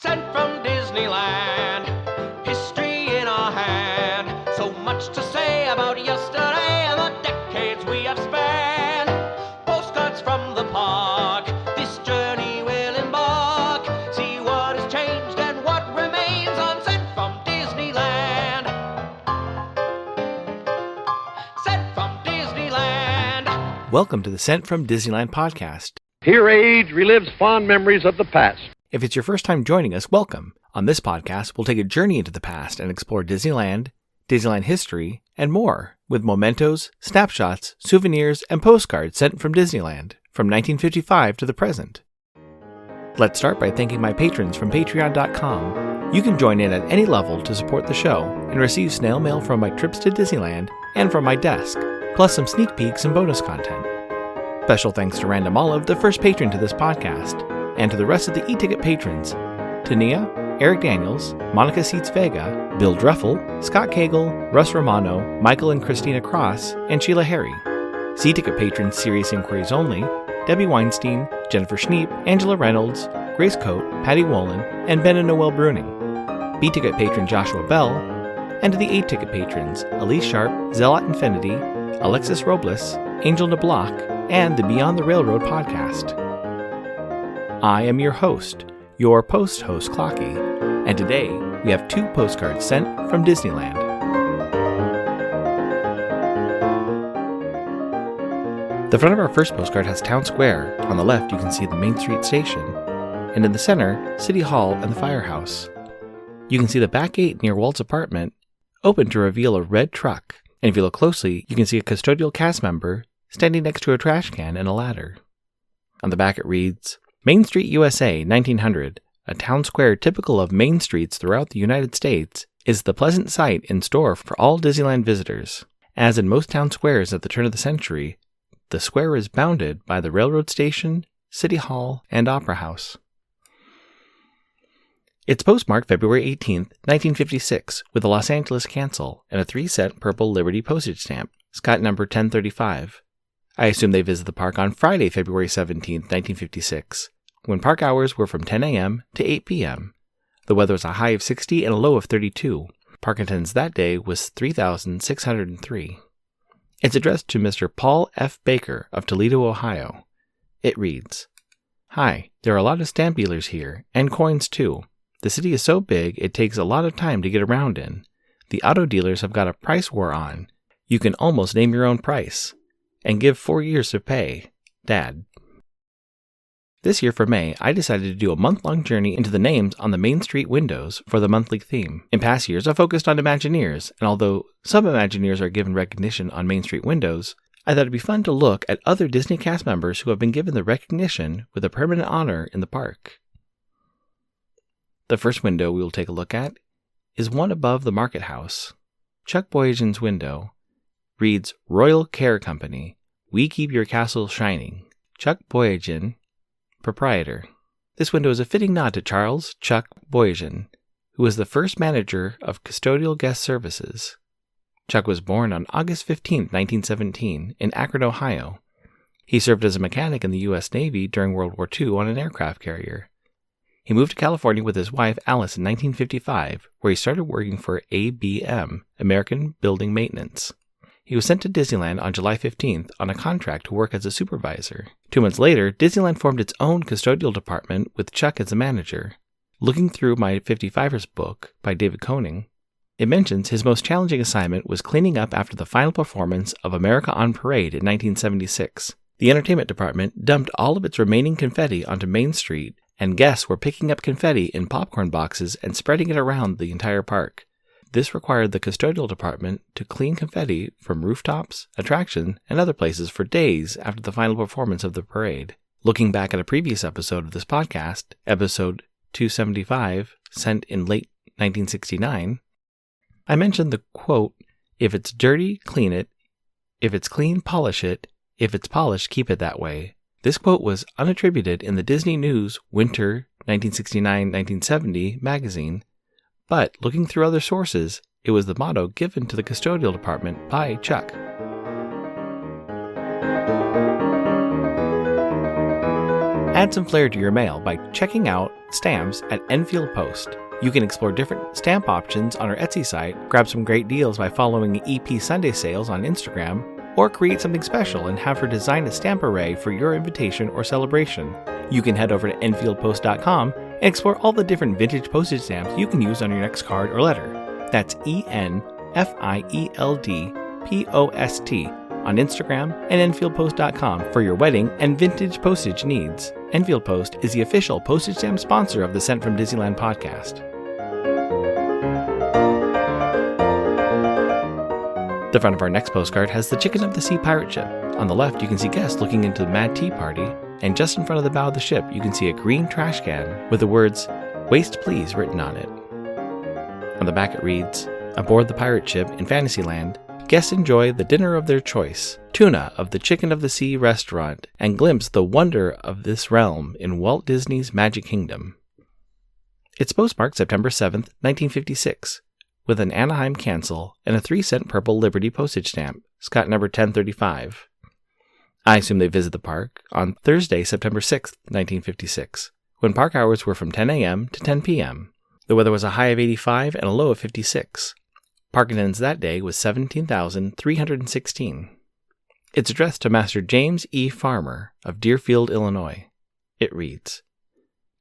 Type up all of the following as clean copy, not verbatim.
Sent from Disneyland, history in our hand. So much to say about yesterday and the decades we have spanned. Postcards from the park, this journey will embark. See what has changed and what remains on Sent from Disneyland. Sent from Disneyland. Welcome to the Sent from Disneyland podcast. Here age relives fond memories of the past. If it's your first time joining us, welcome. On this podcast, we'll take a journey into the past and explore Disneyland, Disneyland history, and more, with mementos, snapshots, souvenirs, and postcards sent from Disneyland, from 1955 to the present. Let's start by thanking my patrons from patreon.com. You can join in at any level to support the show and receive snail mail from my trips to Disneyland and from my desk, plus some sneak peeks and bonus content. Special thanks to Random Olive, the first patron to this podcast, and to the rest of the e-ticket patrons, Tania, Eric Daniels, Monica Seitz Vega, Bill Dreffel, Scott Cagle, Russ Romano, Michael and Christina Cross, and Sheila Harry. C-ticket patrons Serious Inquiries Only, Debbie Weinstein, Jennifer Schneep, Angela Reynolds, Grace Coate, Patty Wolin, and Ben and Noel Bruning. B-ticket patron Joshua Bell, and to the A-ticket patrons Elise Sharp, Zealot Infinity, Alexis Robles, Angel DeBlock, and the Beyond the Railroad podcast. I am your host, your post-host Clocky, and today we have 2 postcards sent from Disneyland. The front of our first postcard has Town Square. On the left you can see the Main Street station, and in the center, City Hall and the firehouse. You can see the back gate near Walt's apartment, open to reveal a red truck, and if you look closely, you can see a custodial cast member standing next to a trash can and a ladder. On the back it reads, Main Street, USA, 1900, a town square typical of main streets throughout the United States, is the pleasant sight in store for all Disneyland visitors. As in most town squares at the turn of the century, the square is bounded by the railroad station, City Hall, and Opera House. It's postmarked February 18, 1956, with a Los Angeles cancel and a 3-cent purple Liberty postage stamp, Scott number 1035. I assume they visit the park on Friday, February 17, 1956, when park hours were from 10 a.m. to 8 p.m. The weather was a high of 60 and a low of 32. Park attendance that day was 3,603. It's addressed to Mr. Paul F. Baker of Toledo, Ohio. It reads, Hi, there are a lot of stamp dealers here, and coins too. The city is so big it takes a lot of time to get around in. The auto dealers have got a price war on. You can almost name your own price. And give 4 years to pay. Dad. This year for May, I decided to do a month-long journey into the names on the Main Street windows for the monthly theme. In past years, I focused on Imagineers, and although some Imagineers are given recognition on Main Street windows, I thought it'd be fun to look at other Disney cast members who have been given the recognition with a permanent honor in the park. The first window we will take a look at is one above the Market House. Chuck Boyagin's window reads Royal Care Company. We keep your castle shining. Chuck Boyagin, proprietor. This window is a fitting nod to Charles Chuck Boyagin, who was the first manager of custodial guest services. Chuck was born on August 15, 1917, in Akron, Ohio. He served as a mechanic in the U.S. Navy during World War II on an aircraft carrier. He moved to California with his wife Alice in 1955, where he started working for ABM, American Building Maintenance. He was sent to Disneyland on July 15th on a contract to work as a supervisor. 2 months later, Disneyland formed its own custodial department with Chuck as a manager. Looking through my 55ers book by David Koenig, it mentions his most challenging assignment was cleaning up after the final performance of America on Parade in 1976. The entertainment department dumped all of its remaining confetti onto Main Street, and guests were picking up confetti in popcorn boxes and spreading it around the entire park. This required the custodial department to clean confetti from rooftops, attractions, and other places for days after the final performance of the parade. Looking back at a previous episode of this podcast, episode 275, sent in late 1969, I mentioned the quote, If it's dirty, clean it. If it's clean, polish it. If it's polished, keep it that way. This quote was unattributed in the Disney News Winter 1969-1970 magazine, but looking through other sources, it was the motto given to the custodial department by Chuck. Add some flair to your mail by checking out stamps at Enfield Post. You can explore different stamp options on our Etsy site, grab some great deals by following EP Sunday Sales on Instagram, or create something special and have her design a stamp array for your invitation or celebration. You can head over to enfieldpost.com and explore all the different vintage postage stamps you can use on your next card or letter. That's ENFIELDPOST on Instagram and enfieldpost.com for your wedding and vintage postage needs. Enfield Post is the official postage stamp sponsor of the Sent from Disneyland podcast. The front of our next postcard has the Chicken of the Sea pirate ship. On the left, you can see guests looking into the Mad Tea Party, and just in front of the bow of the ship, you can see a green trash can with the words, "Waste Please" written on it. On the back it reads, "Aboard the pirate ship in Fantasyland, guests enjoy the dinner of their choice, tuna of the Chicken of the Sea restaurant, and glimpse the wonder of this realm in Walt Disney's Magic Kingdom." It's postmarked September 7th, 1956, with an Anaheim cancel and a 3-cent purple Liberty postage stamp, Scott number 1035. I assume they visit the park on Thursday, September 6th, 1956, when park hours were from 10 a.m. to 10 p.m. The weather was a high of 85 and a low of 56. Park attendance that day was 17,316. It's addressed to Master James E. Farmer of Deerfield, Illinois. It reads,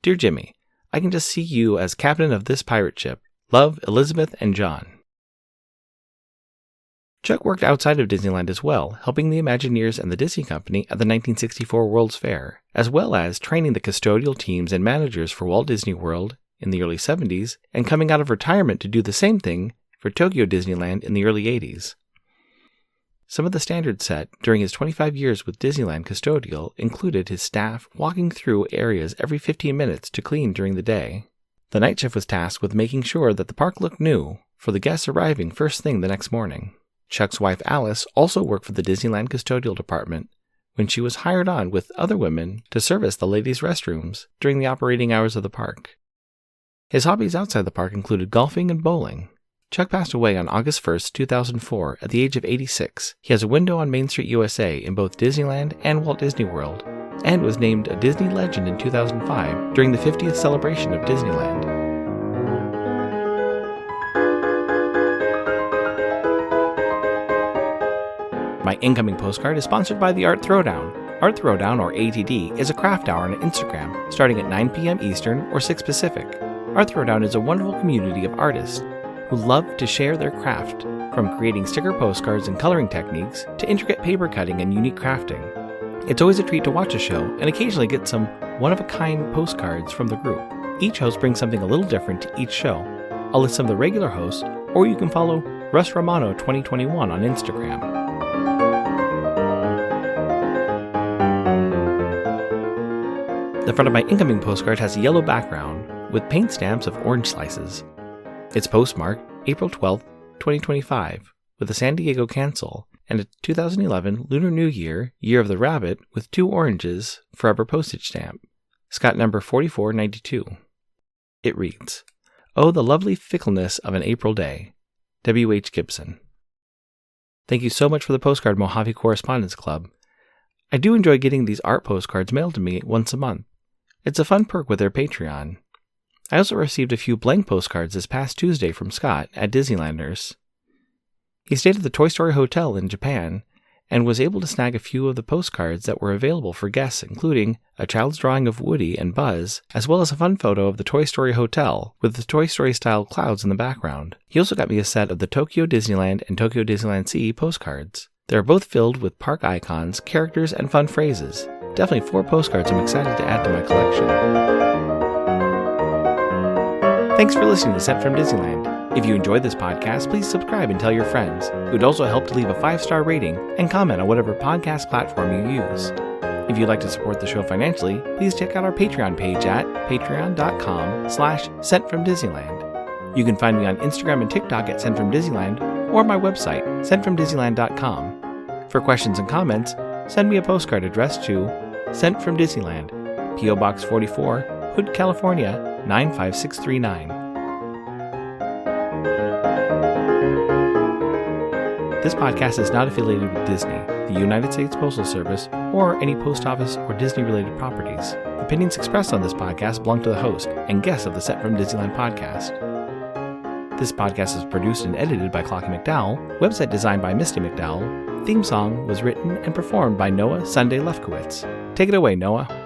"Dear Jimmy, I can just see you as captain of this pirate ship. Love, Elizabeth and John." Chuck worked outside of Disneyland as well, helping the Imagineers and the Disney Company at the 1964 World's Fair, as well as training the custodial teams and managers for Walt Disney World in the early 70s, and coming out of retirement to do the same thing for Tokyo Disneyland in the early 80s. Some of the standards set during his 25 years with Disneyland custodial included his staff walking through areas every 15 minutes to clean during the day. The night shift was tasked with making sure that the park looked new for the guests arriving first thing the next morning. Chuck's wife Alice also worked for the Disneyland custodial department when she was hired on with other women to service the ladies' restrooms during the operating hours of the park. His hobbies outside the park included golfing and bowling. Chuck passed away on August 1st, 2004 at the age of 86. He has a window on Main Street, USA in both Disneyland and Walt Disney World, and was named a Disney Legend in 2005 during the 50th celebration of Disneyland. My incoming postcard is sponsored by the Art Throwdown. Art Throwdown, or ATD, is a craft hour on Instagram, starting at 9 p.m. Eastern or 6 Pacific. Art Throwdown is a wonderful community of artists who love to share their craft, from creating sticker postcards and coloring techniques to intricate paper cutting and unique crafting. It's always a treat to watch a show and occasionally get some one-of-a-kind postcards from the group. Each host brings something a little different to each show. I'll list some of the regular hosts, or you can follow Russ Romano 2021 on Instagram. The front of my incoming postcard has a yellow background with paint stamps of orange slices. It's postmarked April 12, 2025, with a San Diego cancel and a 2011 Lunar New Year, Year of the Rabbit, with 2 oranges, forever postage stamp, Scott number 4492. It reads, "Oh, the lovely fickleness of an April day. W.H. Gibson." Thank you so much for the postcard, Mojave Correspondence Club. I do enjoy getting these art postcards mailed to me once a month. It's a fun perk with their Patreon. I also received a few blank postcards this past Tuesday from Scott at Disneylanders. He stayed at the Toy Story Hotel in Japan and was able to snag a few of the postcards that were available for guests, including a child's drawing of Woody and Buzz, as well as a fun photo of the Toy Story Hotel with the Toy Story-style clouds in the background. He also got me a set of the Tokyo Disneyland and Tokyo Disneyland Sea postcards. They are both filled with park icons, characters, and fun phrases. Definitely 4 postcards I'm excited to add to my collection. Thanks for listening to Sent from Disneyland. If you enjoyed this podcast, please subscribe and tell your friends. It would also help to leave a 5-star rating and comment on whatever podcast platform you use. If you'd like to support the show financially, please check out our Patreon page at patreon.com/sentfromdisneyland. You can find me on Instagram and TikTok at Sent from Disneyland, or my website, sentfromdisneyland.com. For questions and comments, send me a postcard addressed to Sent from Disneyland, P.O. Box 44, Hood, California, 95639. This podcast is not affiliated with Disney. The the United States Postal Service, or any post office or Disney-related properties. Opinions expressed on this podcast belong to the host and guests of the Set from Disneyland podcast. This podcast is produced and edited by Clocky McDowell, website designed by Misty McDowell, theme song was written and performed by Noah Sunday Lefkowitz. Take it away, Noah.